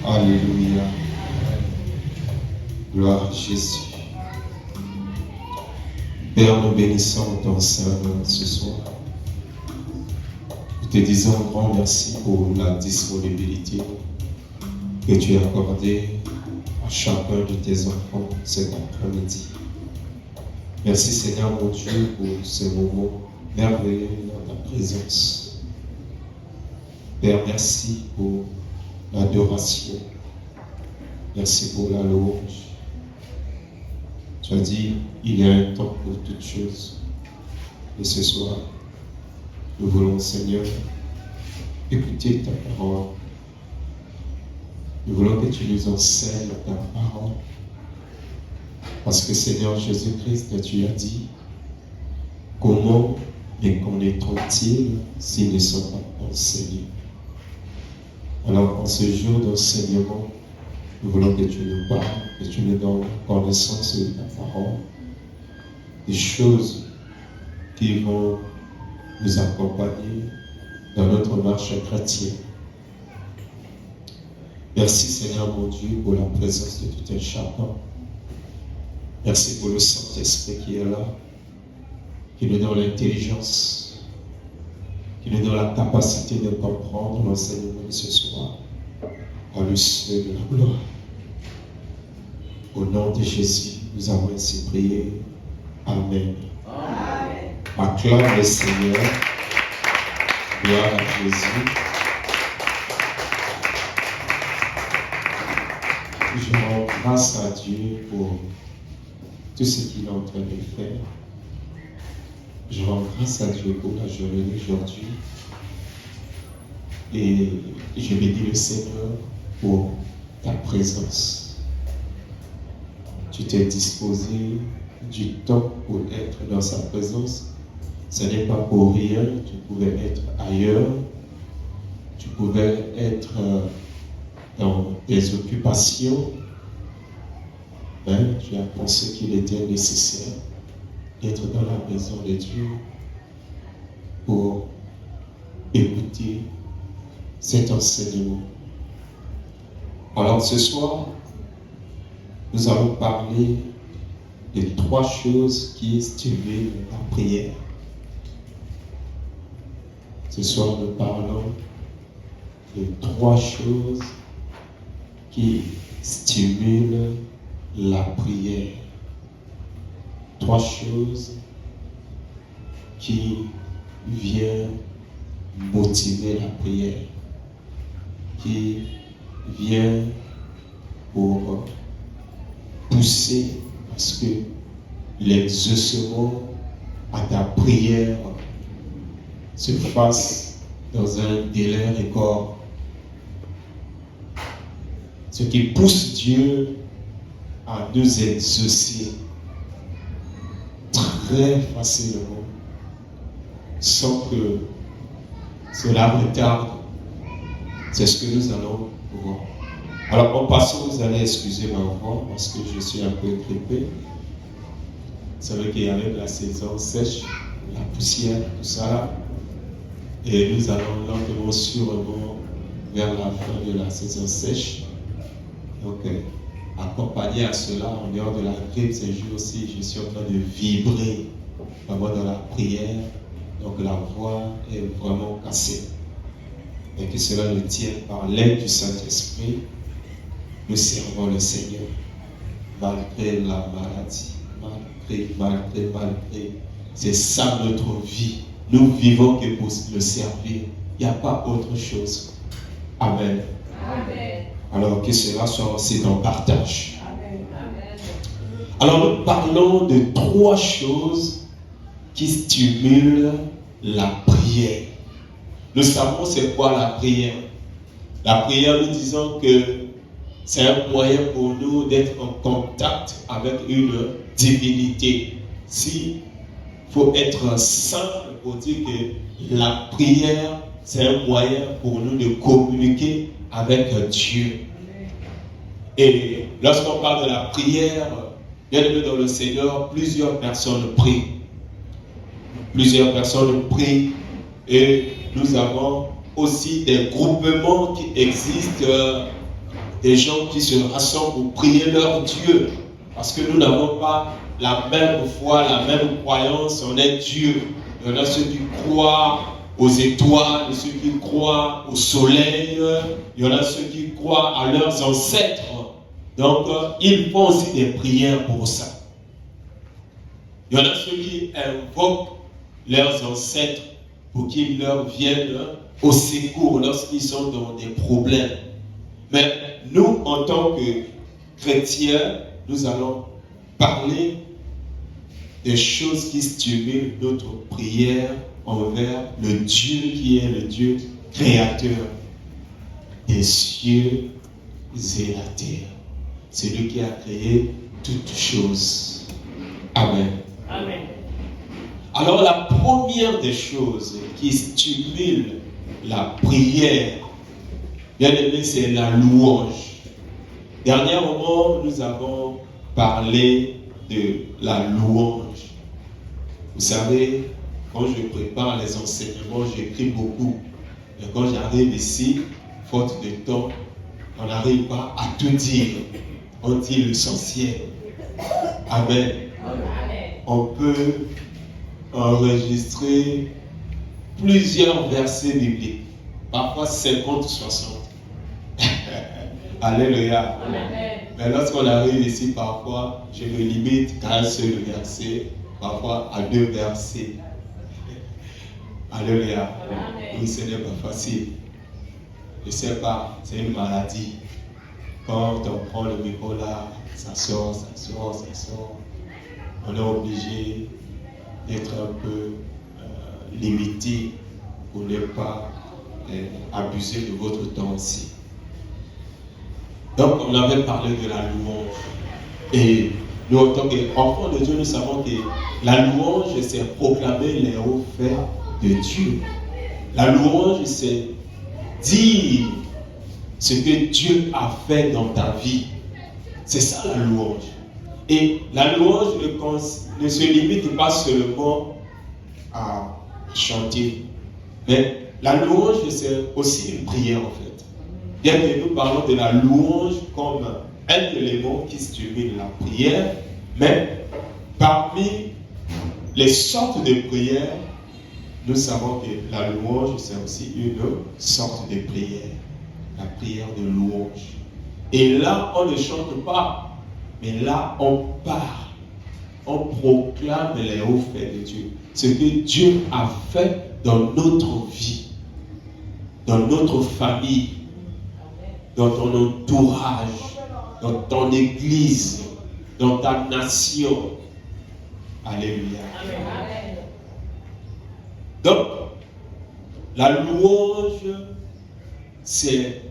Alléluia. Gloire à Jésus. Père, nous bénissons ton Saint-Nom ce soir. Nous te disons un grand merci pour la disponibilité que tu as accordée à chacun de tes enfants cet après-midi. Merci Seigneur mon Dieu pour ce moment merveilleux dans ta présence. Père, merci pour l'adoration. Merci pour la louange. Tu as dit, il y a un temps pour toutes choses. Et ce soir, nous voulons, Seigneur, écouter ta parole. Nous voulons que tu nous enseignes ta parole. Parce que, Seigneur Jésus-Christ, tu as dit, comment les connaîtront-ils s'ils ne sont pas enseignés? Alors, en ce jour d'enseignement, nous voulons que tu nous parles, que tu nous donnes connaissance de ta parole, des choses qui vont nous accompagner dans notre marche chrétienne. Merci Seigneur mon Dieu pour la présence de tout un chacun. Merci pour le Saint-Esprit qui est là, qui nous donne l'intelligence, qui nous donne la capacité de comprendre l'enseignement de ce soir. À lui seul de la gloire. Au nom de Jésus, nous avons ainsi prié. Amen. Amen. Acclame le Seigneur. Gloire à Jésus. Je rends grâce à Dieu pour tout ce qu'il est en train de faire. Je rends grâce à Dieu pour la journée d'aujourd'hui. Et je bénis le Seigneur pour ta présence. Tu t'es disposé du temps pour être dans sa présence. Ce n'est pas pour rien. Tu pouvais être ailleurs. Tu pouvais être dans tes occupations. Mais tu as pensé qu'il était nécessaire d'être dans la maison de Dieu pour écouter cet enseignement. Alors ce soir, nous allons parler de 3 choses qui stimulent la prière. Ce soir, nous parlons de 3 choses qui stimulent la prière. 3 choses qui viennent motiver la prière, qui vient pour pousser parce que l'exaucement à ta prière se fasse dans un délai record. Ce qui pousse Dieu à nous exaucer très facilement sans que cela retarde. C'est ce que nous allons voir. Alors, en passant, vous allez excuser ma voix parce que je suis un peu grippé. Vous savez qu'il y avait la saison sèche, la poussière, tout ça là. Et nous allons lentement, sûrement vers la fin de la saison sèche. Donc, accompagné à cela, en dehors de la grippe, ces jours-ci, je suis en train de vibrer vraiment dans la prière. Donc, la voix est vraiment cassée. Et que cela nous tienne par l'aide du Saint-Esprit. Nous servons le Seigneur malgré la maladie, malgré. C'est ça notre vie. nous vivons que pour le servir. Il n'y a pas autre chose. Amen. Amen. Alors que cela soit aussi dans le partage. Amen. Alors nous parlons de 3 choses qui stimulent la prière. Nous savons c'est quoi la prière. La prière, nous disons que c'est un moyen pour nous d'être en contact avec une divinité. Si faut être simple pour dire que la prière, c'est un moyen pour nous de communiquer avec Dieu. Et lorsqu'on parle de la prière, bien aimé dans le Seigneur, plusieurs personnes prient. Plusieurs personnes prient et nous avons aussi des groupements qui existent, des gens qui se rassemblent pour prier leur Dieu. Parce que nous n'avons pas la même foi, la même croyance en un Dieu. Il y en a ceux qui croient aux étoiles, ceux qui croient au soleil, il y en a ceux qui croient à leurs ancêtres. Donc, ils font aussi des prières pour ça. Il y en a ceux qui invoquent leurs ancêtres pour qu'ils leur viennent au secours lorsqu'ils sont dans des problèmes. Mais nous, en tant que chrétiens, nous allons parler des choses qui stimulent notre prière envers le Dieu qui est le Dieu créateur des cieux et la terre. C'est lui qui a créé toutes choses. Amen. Amen. Alors la première des choses qui stimule la prière, bien aimé, c'est la louange. Dernièrement, nous avons parlé de la louange. Vous savez, quand je prépare les enseignements, j'écris beaucoup. Et quand j'arrive ici, faute de temps, on n'arrive pas à tout dire. On dit l'essentiel. Amen. On peut enregistrer plusieurs versets bibliques, parfois 50 ou 60. Alléluia. Amen. Mais lorsqu'on arrive ici, parfois, je me limite qu'à un seul verset, parfois à 2 versets. Alléluia. Amen. Oui, ce n'est pas facile. Je ne sais pas, c'est une maladie. Quand on prend le micro là, ça sort. On est obligé d'être un peu limité pour ne pas abuser de votre temps aussi. Donc, on avait parlé de la louange. Et nous, en tant qu'enfants de Dieu, nous savons que la louange, c'est proclamer les hauts faits de Dieu. La louange, c'est dire ce que Dieu a fait dans ta vie. C'est ça la louange. Et la louange ne se limite pas seulement à chanter. Mais la louange, c'est aussi une prière en fait. Bien que nous parlons de la louange comme un élément qui stimule la prière, mais parmi les sortes de prières, nous savons que la louange, c'est aussi une sorte de prière. La prière de louange. Et là, on ne chante pas, mais là, on parle. On proclame les hauts faits de Dieu. Ce que Dieu a fait dans notre vie, dans notre famille, dans ton entourage, dans ton église, dans ta nation. Alléluia. Amen. Donc, la louange, c'est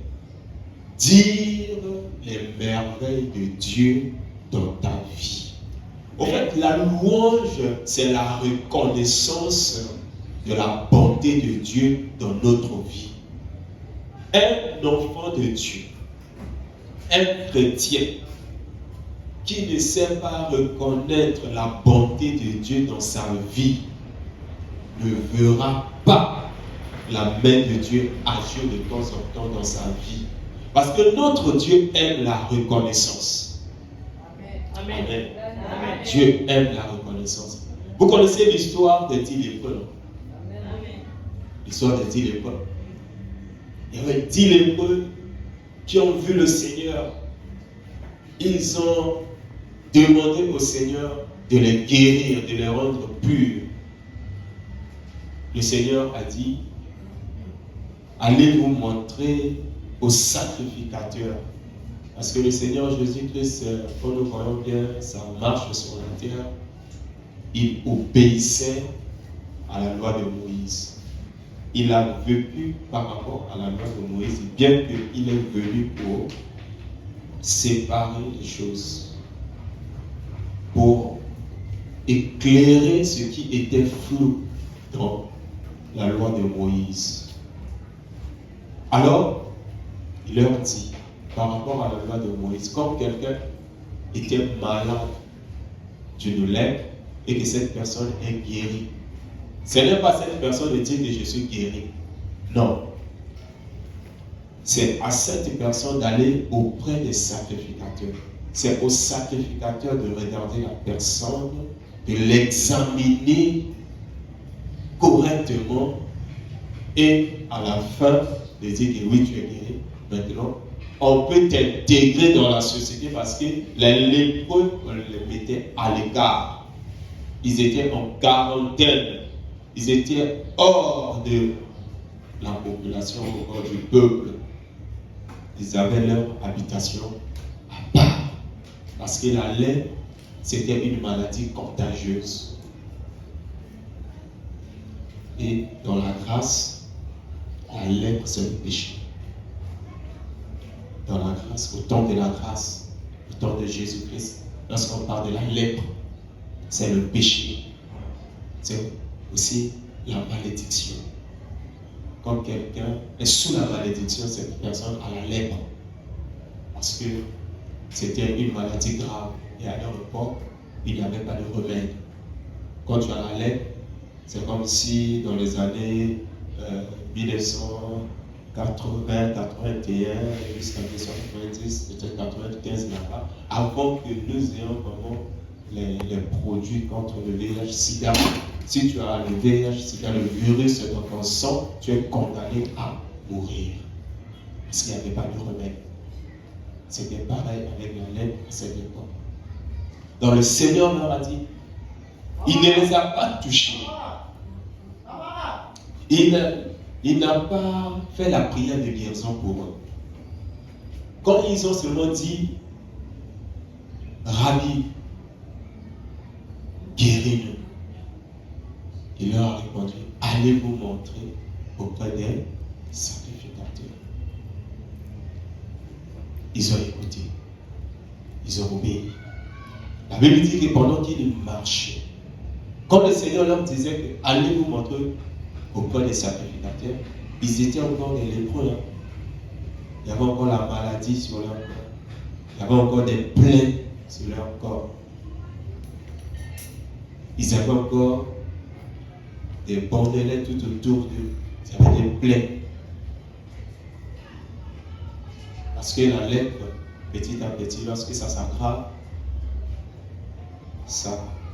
dire les merveilles de Dieu dans ta vie. En fait, la louange, c'est la reconnaissance de la bonté de Dieu dans notre vie. Un enfant de Dieu, un chrétien qui ne sait pas reconnaître la bonté de Dieu dans sa vie ne verra pas la main de Dieu agir de temps en temps dans sa vie. Parce que notre Dieu aime la reconnaissance. Amen. Amen. Amen. Dieu aime la reconnaissance. Vous connaissez l'histoire des 10 lépreux, non? Amen. L'histoire des 10 lépreux. Il y avait 10 lépreux qui ont vu le Seigneur. Ils ont demandé au Seigneur de les guérir, de les rendre purs. le Seigneur a dit, allez vous montrer aux sacrificateurs. Parce que le Seigneur Jésus-Christ, quand nous voyons bien sa marche sur la terre, il obéissait à la loi de Moïse. Il a vécu par rapport à la loi de Moïse, bien qu'il est venu pour séparer les choses, pour éclairer ce qui était flou dans la loi de Moïse. Alors, il leur dit, par rapport à la loi de Moïse, quand quelqu'un était malade d'une lèpre et que cette personne est guérie, ce n'est pas cette personne de dire que je suis guéri. Non. C'est à cette personne d'aller auprès des sacrificateurs. C'est au sacrificateur de regarder la personne, de l'examiner correctement et à la fin de dire que oui, tu es guéri. Maintenant, on peut t'intégrer dans la société parce que les lépreux, on les mettait à l'écart. Ils étaient en quarantaine. Ils étaient hors de la population, hors du peuple. Ils avaient leur habitation à part. Parce que la lèpre, c'était une maladie contagieuse. Et dans la grâce, la lèpre, c'est le péché. Dans la grâce, au temps de la grâce, au temps de Jésus-Christ, lorsqu'on parle de la lèpre, c'est le péché. C'est aussi la malédiction. Quand quelqu'un est sous la malédiction, cette personne a la lèpre. Parce que c'était une maladie grave. Et à leur époque, il n'y avait pas de remède. Quand tu as la lèpre, c'est comme si dans les années 1980, 81, jusqu'à 1990, peut-être 95 là-bas, avant que nous ayons vraiment les produits contre le VIH-Sida. Si tu as le VIH-Sida, le virus dans ton sang, tu es condamné à mourir. Parce qu'il n'y avait pas de remède. C'était pareil avec la lèpre à cette époque. Donc le Seigneur leur a dit, il ne les a pas touchés. Il n'a pas fait la prière de guérison pour eux. Quand ils ont seulement dit, Rabbi, guéris-nous. Il leur a répondu, allez vous montrer auprès des sacrificateurs. Ils ont écouté. Ils ont obéi. La Bible dit que pendant qu'ils marchaient, quand le Seigneur leur disait que allez vous montrer auprès des sacrificateurs, ils étaient encore des lépreux. Hein. Il y avait encore la maladie sur leur corps. Il y avait encore des plaies sur leur corps. Ils avaient encore des bordelets tout autour d'eux. Ils avaient des plaies. Parce que la lèpre, petit à petit, lorsque ça s'aggrave,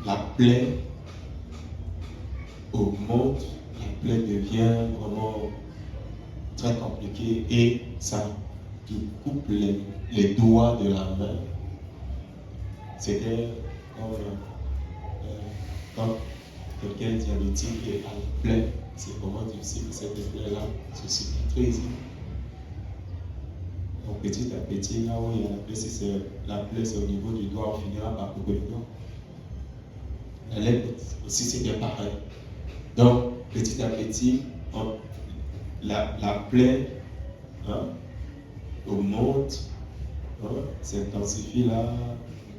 la plaie augmente, la plaie devient vraiment très compliquée et ça te coupe les doigts de la main. C'était quand quelqu'un diabétique a une plaie, c'est vraiment difficile que cette plaie-là se cicatrise. Donc petit à petit, là où il y a la plaie, si la plaie c'est au niveau du doigt, on finira par couper le doigt. La lèpre aussi c'était pareil. Donc petit à petit, la plaie augmente, s'intensifie là,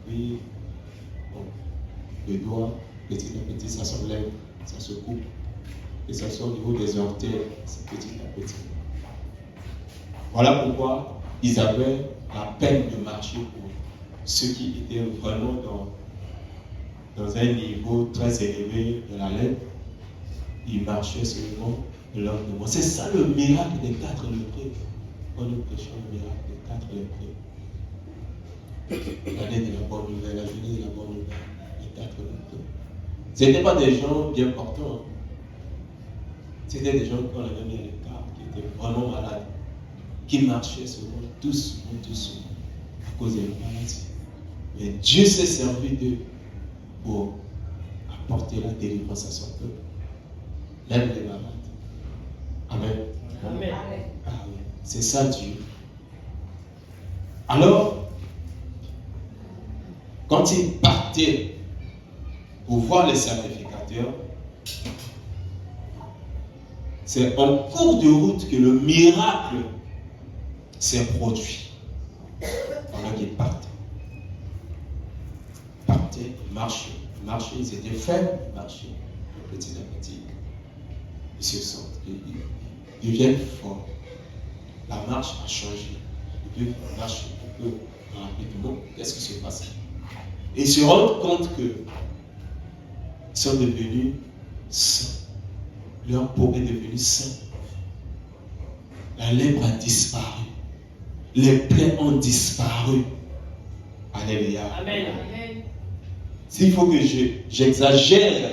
puis le doigt, petit à petit, ça s'enlève, ça se coupe. Et ça soit au niveau des orteils, c'est petit à petit. Voilà pourquoi ils avaient la peine de marcher pour ceux qui étaient vraiment dans un niveau très élevé de la lèpre. Ils marchaient seulement de leur demande. C'est ça le miracle des 4 lépreux. Quand nous prêchons le miracle des 4 lépreux. L'année de la bonne nouvelle, la journée de la bonne nouvelle, les 4 lépreux. Ce n'étaient pas des gens bien portants. C'était des gens qu'on avait mis à l'écart, qui étaient vraiment malades, qui marchaient seulement doucement, à cause de la maladie. Mais Dieu s'est servi d'eux pour apporter la délivrance à son peuple. même les malades. Amen. Amen. Ah oui, c'est ça Dieu. Alors, quand il partait pour voir les sacrificateurs, c'est en cours de route que le miracle s'est produit. Pendant qu'ils partaient. Ils partaient, ils marchaient, ils étaient faibles, ils marchaient petit à petit. Ils se sentent, ils deviennent forts. La marche a changé. Ils peuvent marcher un peu rapidement. Qu'est-ce qui se passe? Et ils se rendent compte qu'ils sont devenus sains. Leur peau est devenue saine. La lèpre a disparu. Les plaies ont disparu. Alléluia. Amen. S'il faut que j'exagère,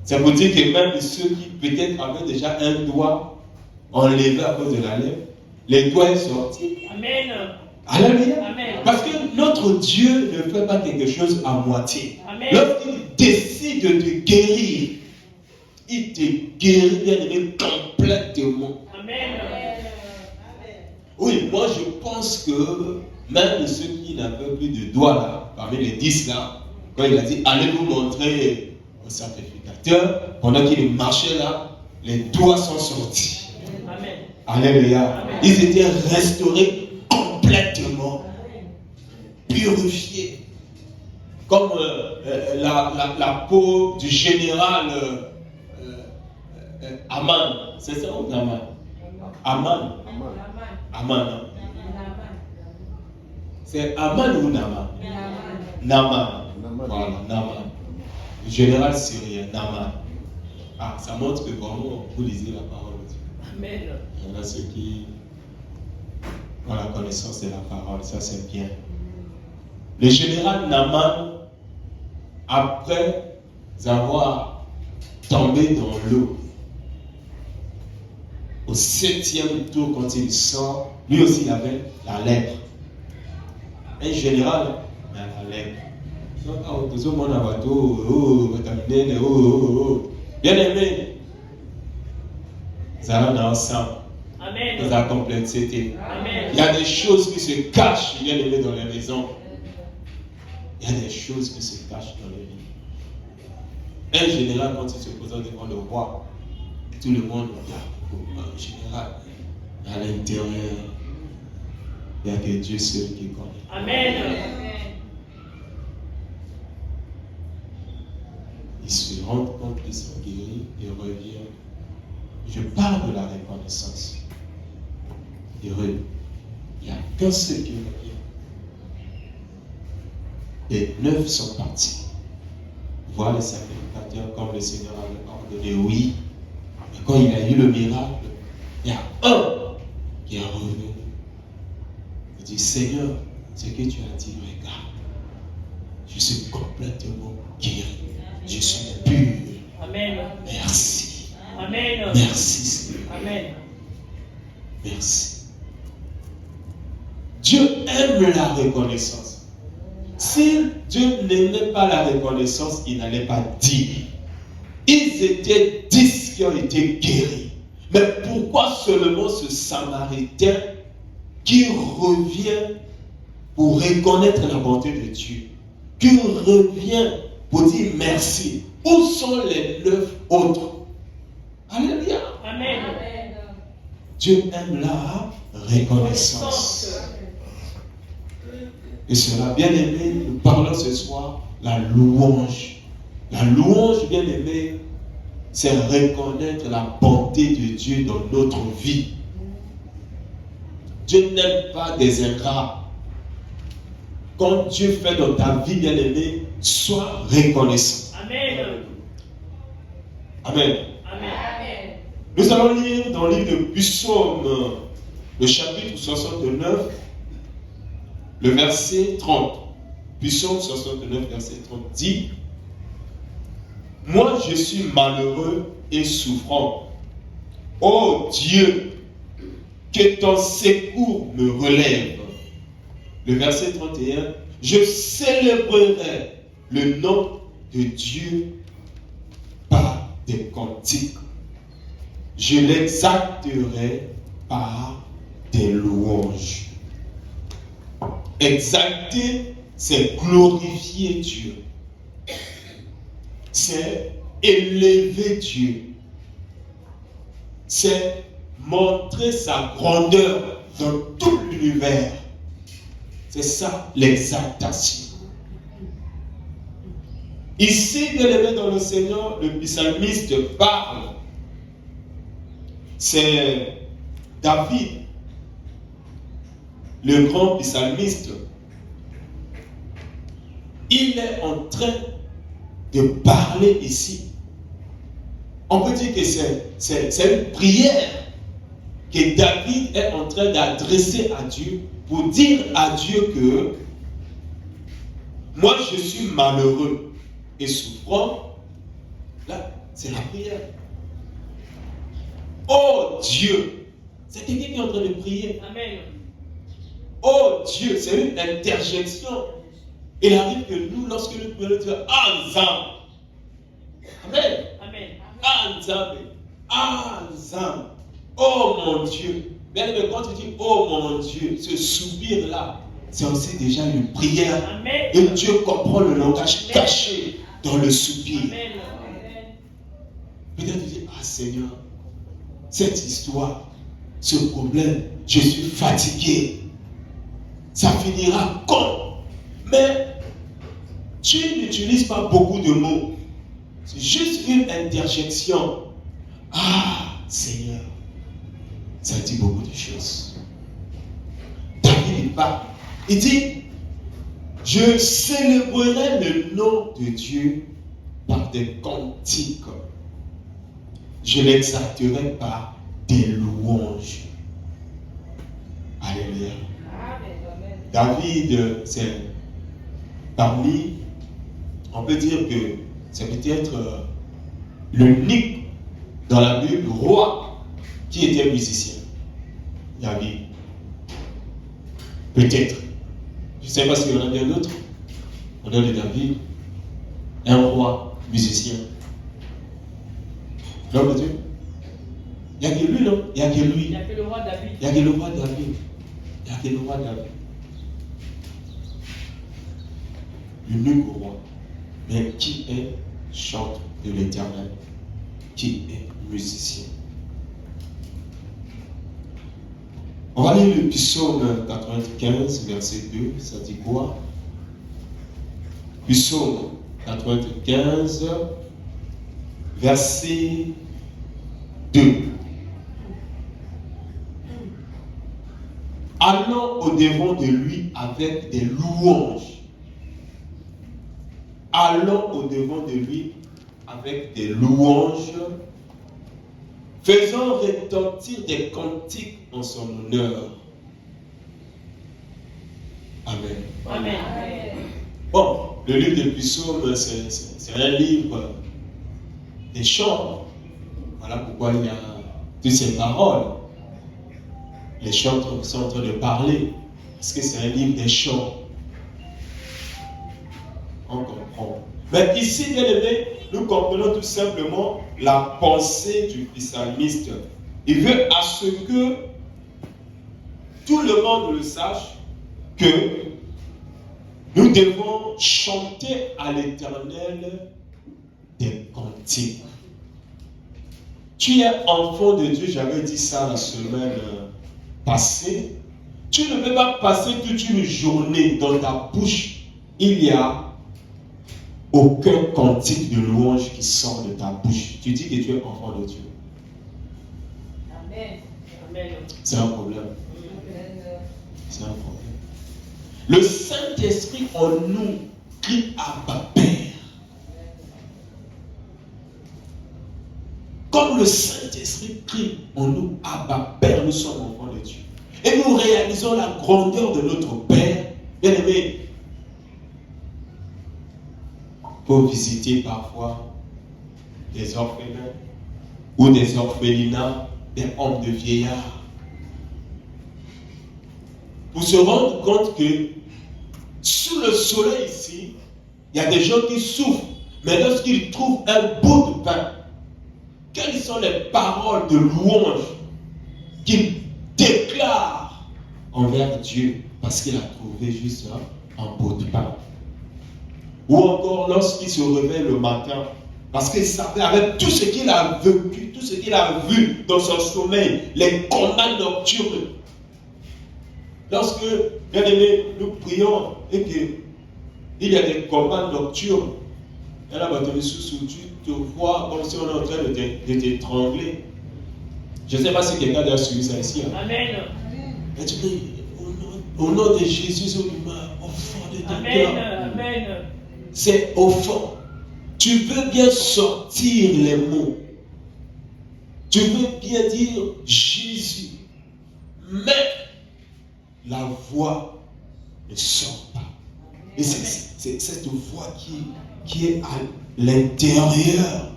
ça veut dire que même ceux qui peut-être avaient déjà un doigt enlevé à cause de la lèpre, les doigts sont sortis. Amen. Alléluia. Amen. Parce que notre Dieu ne fait pas quelque chose à moitié. Amen. Lorsqu'il décide de te guérir, il te guérit bien aimé complètement. Amen. Oui, moi je pense que même ceux qui n'avaient plus de doigts là, parmi les 10 là, quand il a dit allez vous montrer au sacrificateur, pendant qu'il marchait là, les doigts sont sortis. Amen. Alléluia. Amen. Ils étaient restaurés complètement, purifiés. Comme la peau du général Aman. C'est ça ou Naman? Aman. Aman. Hein? C'est Aman ou Naman? Naman. Voilà, Naman. Le général syrien, Naman. Ah, ça montre que vraiment vous lisez la parole de Dieu. Amen. Il y en a ceux qui ont la connaissance de la parole, ça c'est bien. Le général Naman, après avoir tombé dans l'eau, au 7e tour, quand il sort, lui aussi il avait la lèpre. Un général, mais la lèpre. Bien aimé, nous allons ensemble. Amen. Nous avons complexité. Amen. Il y a des choses qui se cachent, bien aimé, dans les maisons. Il y a des choses qui se cachent dans les vies. Un général, quand il se présente devant le roi, tout le monde regarde. Un général, à l'intérieur, il n'y a que Dieu seul qui connaît. Amen. Ils se rendent compte qu'ils sont guéris et reviennent. Je parle de la reconnaissance. Il n'y a qu'un seul qui revient. Et 9 sont partis. Voir les sacrificateurs comme le Seigneur avait ordonné, oui. Mais quand il a eu le miracle, il y a un qui est revenu. Il dit, Seigneur, ce que tu as dit, regarde. Je suis complètement guéri. Je suis pur. Amen. Merci. Amen. Merci, Seigneur. Amen. Merci. Dieu aime la reconnaissance. Si Dieu n'aimait pas la reconnaissance, il n'allait pas dire. Ils étaient 10 qui ont été guéris. Mais pourquoi seulement ce Samaritain qui revient pour reconnaître la bonté de Dieu, qui revient pour dire merci? Où sont les 9 autres? Alléluia. Amen. Dieu aime la reconnaissance. Et cela, bien aimé, nous parlons ce soir la louange. La louange, bien aimé, c'est reconnaître la bonté de Dieu dans notre vie. Dieu n'aime pas des ingrats. Quand Dieu fait dans ta vie, bien aimé, sois reconnaissant. Amen. Amen. Amen. Nous allons lire dans le livre de Psaume, le chapitre 69, le verset 30. Psaume 69, verset 30 dit: moi je suis malheureux et souffrant. Ô Dieu, que ton secours me relève. Le verset 31, je célébrerai le nom de Dieu par des cantiques. Je l'exalterai par des louanges. Exalter, c'est glorifier Dieu. C'est élever Dieu. C'est montrer sa grandeur dans tout l'univers. C'est ça l'exaltation. Ici, bien aimé dans le Seigneur, le psalmiste parle. C'est David, le grand psalmiste. Il est en train de parler ici. On peut dire que c'est une prière que David est en train d'adresser à Dieu pour dire à Dieu que moi je suis malheureux et souffrant. Là, c'est la prière. Oh Dieu, c'est quelqu'un qui est en train de prier. Amen. Oh Dieu, c'est une interjection. Il arrive que nous, lorsque nous prions, nous disons Anzam. Amen. Amen. Anzam. Anzam. Oh mon Dieu. Bien aimé, quand tu dis oh mon Dieu, ce soupir-là, c'est aussi déjà une prière. Amen. Et Dieu comprend le langage caché dans le soupir. Amen. Peut-être tu dis, ah Seigneur, cette histoire, ce problème, je suis fatigué. Ça finira quand? Mais tu n'utilises pas beaucoup de mots. C'est juste une interjection. Ah Seigneur, ça dit beaucoup de choses. David il parle. Il dit, je célébrerai le nom de Dieu par des cantiques. Je l'exalterai par des louanges. Alléluia. David, c'est parmi, on peut dire que c'est peut-être l'unique dans la Bible roi qui était musicien. David. Peut-être. Je ne sais pas s'il y en a bien d'autres. On a de David, un roi musicien. L'homme de Dieu. Il n'y a que lui, non? Il n'y a que lui. Il n'y a que le roi David. Il n'y a que le roi David. Il n'y a que le roi David. L'unique roi. Mais qui est chanteur de l'Éternel? Qui est musicien? On va lire le psaume 95, verset 2. Ça dit quoi? Psaume 95, verset 2. Allons au-devant de lui avec des louanges. Allons au-devant de lui avec des louanges. Faisons retentir des cantiques en son honneur. Amen. Amen. Bon, le livre de Psaume, c'est un livre des chants. Voilà pourquoi il y a toutes ces paroles. Les chants sont en train de parler. Parce que c'est un livre des chants. On comprend. Mais ici, bien aimé, nous comprenons tout simplement la pensée du psalmiste. Il veut à ce que tout le monde le sache que nous devons chanter à l'Éternel des cantiques. Tu es enfant de Dieu, j'avais dit ça la semaine passée. Tu ne peux pas passer toute une journée dans ta bouche. Il y a aucun cantique de louange qui sort de ta bouche. Tu dis que tu es enfant de Dieu. Amen. Amen. C'est un problème. C'est un problème. Le Saint-Esprit en nous crie Abba Père. Comme le Saint-Esprit crie en nous Abba Père, nous sommes enfants de Dieu. Et nous réalisons la grandeur de notre Père. Bien aimé, pour visiter parfois des orphelins ou des orphelinats, des hommes de vieillards. Pour se rendre compte que sous le soleil ici, il y a des gens qui souffrent. Mais lorsqu'ils trouvent un bout de pain, sont les paroles de louange qu'il déclare envers Dieu parce qu'il a trouvé juste un pot de pain. Ou encore lorsqu'il se réveille le matin, parce qu'il savait avec tout ce qu'il a vécu, tout ce qu'il a vu dans son sommeil, les combats nocturnes. Lorsque, bien aimé, nous prions et qu'il y a des combats nocturnes, et là, tu te vois comme si on est en train de t'étrangler. Je ne sais pas si quelqu'un a suivi ça ici. Hein? Amen. Et tu dis, au nom de Jésus, au fond de ton cœur. Amen. C'est au fond. Tu veux bien sortir les mots. Tu veux bien dire Jésus. Mais la voix ne sort pas. Et c'est cette voix qui est à l'intérieur.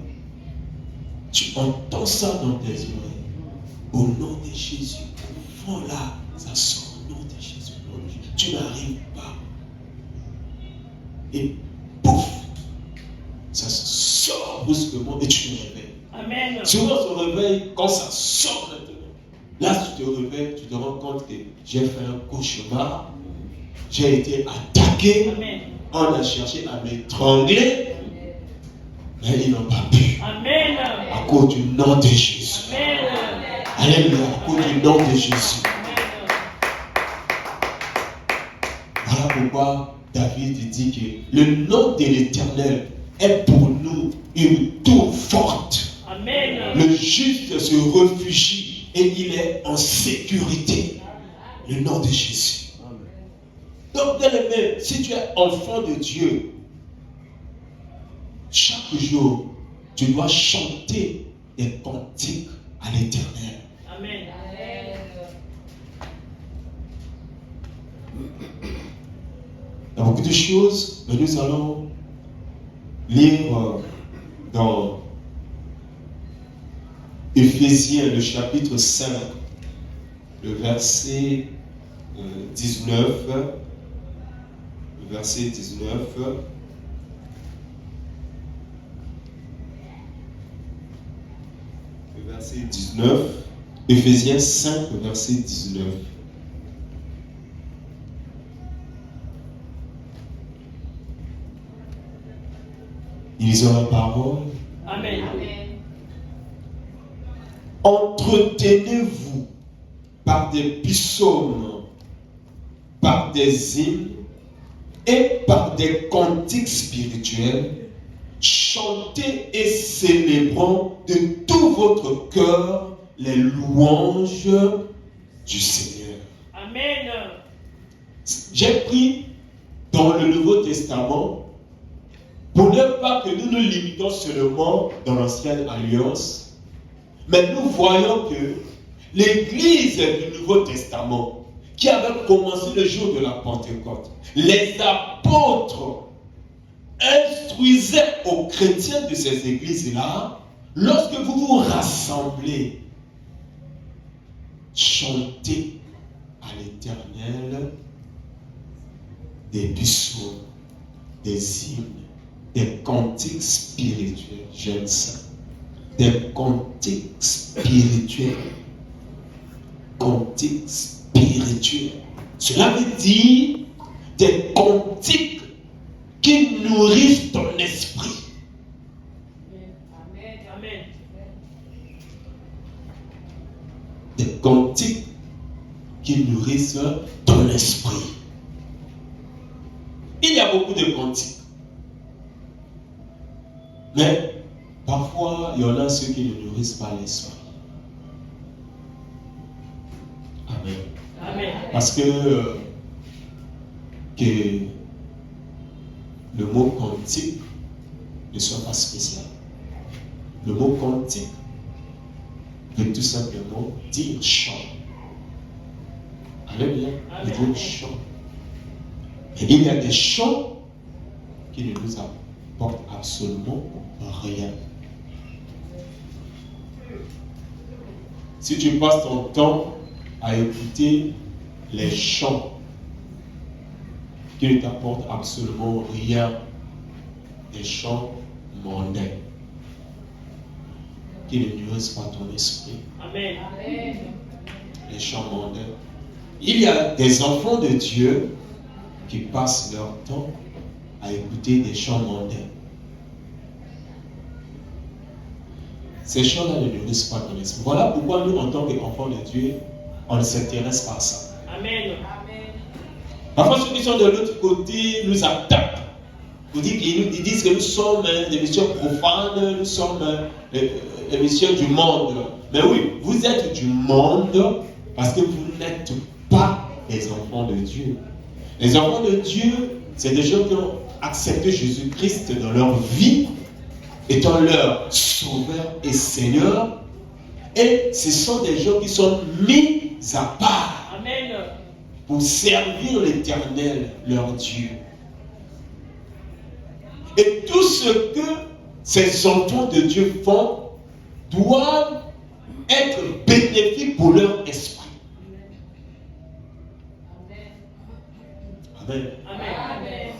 Tu entends ça dans tes oreilles. Au nom de Jésus. Au fond là, ça sort au nom de Jésus. Tu n'arrives pas. Et pouf, ça sort brusquement et tu te réveilles. Amen. Souvent on se réveille quand ça sort maintenant. Là, tu te réveilles, tu te rends compte que j'ai fait un cauchemar, j'ai été attaqué, Amen. On a cherché à m'étrangler, mais ils n'ont pas pu. Amen. À cause du nom de Jésus. Amen. Alléluia, à cause du nom de Jésus. Voilà pourquoi David dit que le nom de l'Éternel est pour nous une tour forte. Amen. Le juste se réfugie et il est en sécurité. Le nom de Jésus. Donc, bien aimé, si tu es enfant de Dieu, chaque jour, tu dois chanter des cantiques à l'Éternel. Amen. Il y a beaucoup de choses, mais nous allons lire dans Éphésiens, le chapitre 5, le verset 19. Le verset 19. Le verset 19. Éphésiens 5, le verset 19. Ils ont la parole. Amen. Entretenez-vous par des psaumes, par des hymnes et par des cantiques spirituels, chantez et célébrons de tout votre cœur les louanges du Seigneur. Amen. J'ai pris dans le Nouveau Testament pour ne pas que nous nous limitons seulement dans l'Ancienne Alliance, mais nous voyons que l'Église du Nouveau Testament, qui avait commencé le jour de la Pentecôte, les apôtres instruisaient aux chrétiens de ces églises-là, lorsque vous vous rassemblez, chantez à l'Éternel des psaumes, des hymnes, des cantiques spirituels. J'aime ça. Des cantiques spirituels. Cantiques spirituels. Cela veut dire des cantiques qui nourrissent ton esprit. Amen. Des cantiques qui nourrissent ton esprit. Il y a beaucoup de cantiques. Mais parfois, il y en a ceux qui ne nourrissent pas l'esprit. Amen. Amen. Parce que le mot cantique ne soit pas spécial. Le mot cantique veut tout simplement dire chant. Alléluia. Il veut dire chant. Et il y a des chants qui ne nous apportent absolument rien. Si tu passes ton temps à écouter les chants qui ne t'apportent absolument rien, des chants mondains. qui ne nourrissent pas ton esprit. Amen. Les chants mondains. Il y a des enfants de Dieu qui passent leur temps à écouter des chants mondains. Ces chants-là ne nourrissent pas ton esprit. Voilà pourquoi nous, en tant qu'enfants de Dieu, on ne s'intéresse pas à ça. Amen. Parfois, ceux qui sont de l'autre côté nous attaquent. Ils disent que nous sommes des messieurs profanes, nous sommes les messieurs du monde. Mais oui, vous êtes du monde parce que vous n'êtes pas les enfants de Dieu. Les enfants de Dieu, c'est des gens qui ont accepté Jésus-Christ dans leur vie, étant leur sauveur et Seigneur. Et ce sont des gens qui sont mis à part. Amen. Pour servir l'Éternel, leur Dieu. Et tout ce que ces enfants de Dieu font doivent être bénéfiques pour leur esprit. Amen. Amen.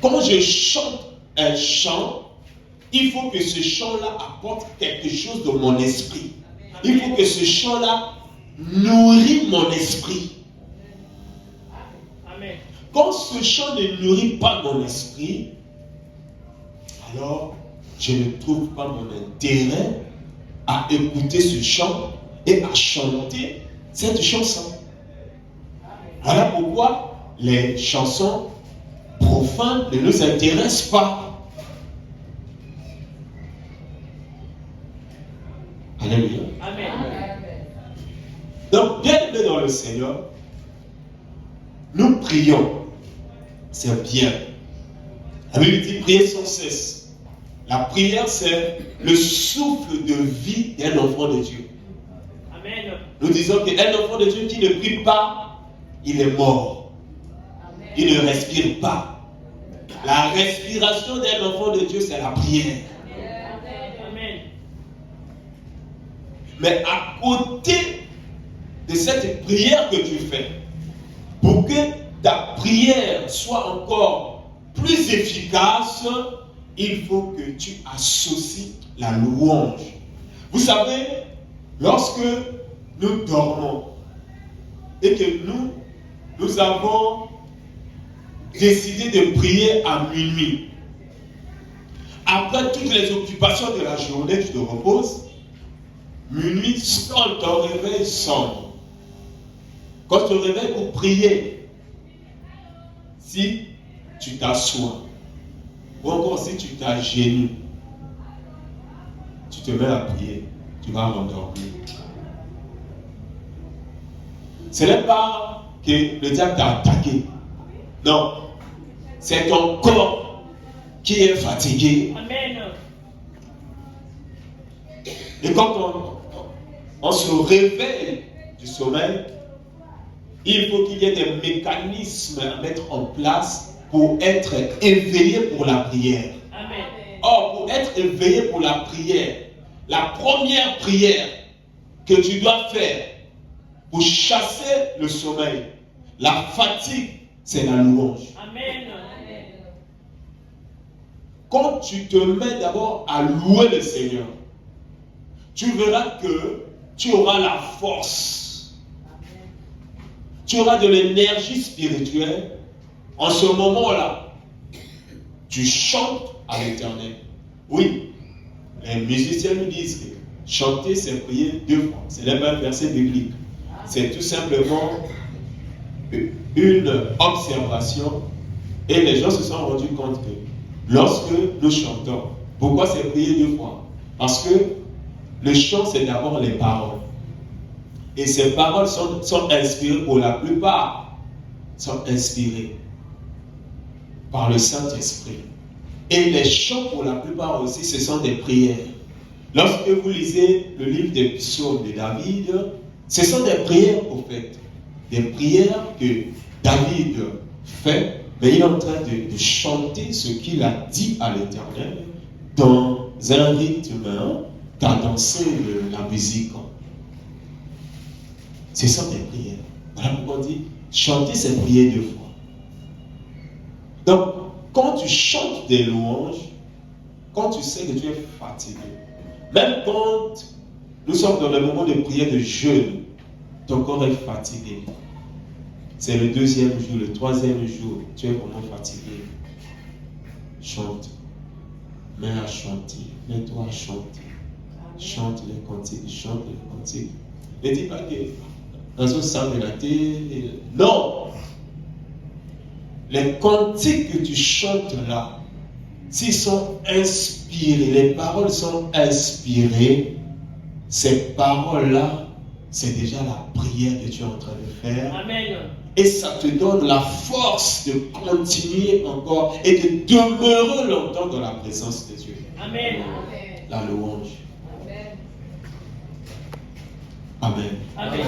Quand je chante un chant, il faut que ce chant-là apporte quelque chose dans mon esprit. Il faut que ce chant-là nourrit mon esprit. Amen. Quand ce chant ne nourrit pas mon esprit, alors je ne trouve pas mon intérêt à écouter ce chant et à chanter cette chanson. Voilà pourquoi les chansons profanes ne nous intéressent pas. Alléluia. Amen. Donc, bien aimés dans le Seigneur, nous prions. C'est bien. La Bible dit prier sans cesse. La prière, c'est le souffle de vie d'un enfant de Dieu. Amen. Nous disons qu'un enfant de Dieu qui ne prie pas, il est mort. Amen. Il ne respire pas. La respiration d'un enfant de Dieu, c'est la prière. Amen. Mais à côté de cette prière que tu fais, pour que ta prière soit encore plus efficace, il faut que tu associes la louange. Vous savez, lorsque nous dormons et que nous avons décidé de prier à minuit, après toutes les occupations de la journée, tu te reposes, minuit sonne, ton réveil sonne. Quand tu te réveilles pour prier, si tu t'assois, ou encore si tu t'agenouilles, tu te mets à prier, tu vas m'endormir. Ce n'est pas que le diable t'a attaqué. Non. C'est ton corps qui est fatigué. Amen. Et quand on se réveille du sommeil, il faut qu'il y ait des mécanismes à mettre en place pour être éveillé pour la prière. Amen. Or, pour être éveillé pour la prière, la première prière que tu dois faire pour chasser le sommeil, la fatigue, c'est la louange. Amen. Quand tu te mets d'abord à louer le Seigneur, tu verras que tu auras la force. Tu auras de l'énergie spirituelle. En ce moment-là, tu chantes à l'Éternel. Oui, les musiciens nous disent que chanter, c'est prier 2 fois. Ce n'est pas un verset biblique. C'est tout simplement une observation. Et les gens se sont rendus compte que lorsque nous chantons, pourquoi c'est prier 2 fois? Parce que le chant, c'est d'abord les paroles. Et ces paroles sont inspirées, pour la plupart, sont inspirées par le Saint-Esprit. Et les chants, pour la plupart aussi, ce sont des prières. Lorsque vous lisez le livre des psaumes de David, ce sont des prières au fait. Des prières que David fait, mais il est en train de chanter ce qu'il a dit à l'Éternel dans un rythme cadencé de la musique. Ce sont des prières. Voilà pourquoi on dit chanter, c'est prier 2 fois. Donc, quand tu chantes des louanges, quand tu sais que tu es fatigué, Même quand nous sommes dans le moment de prière de jeûne, ton corps est fatigué. C'est le deuxième jour, le troisième jour, tu es vraiment fatigué. Chante. Mets à chanter. Mets-toi à chanter. Chante les cantiques, chante les cantiques. Ne dis pas que dans un sang de la terre. Non! Les cantiques que tu chantes là, s'ils sont inspirés, les paroles sont inspirées, ces paroles-là, c'est déjà la prière que tu es en train de faire. Amen. Et ça te donne la force de continuer encore et de demeurer longtemps dans la présence de Dieu. Amen. La louange. Amen. Amen.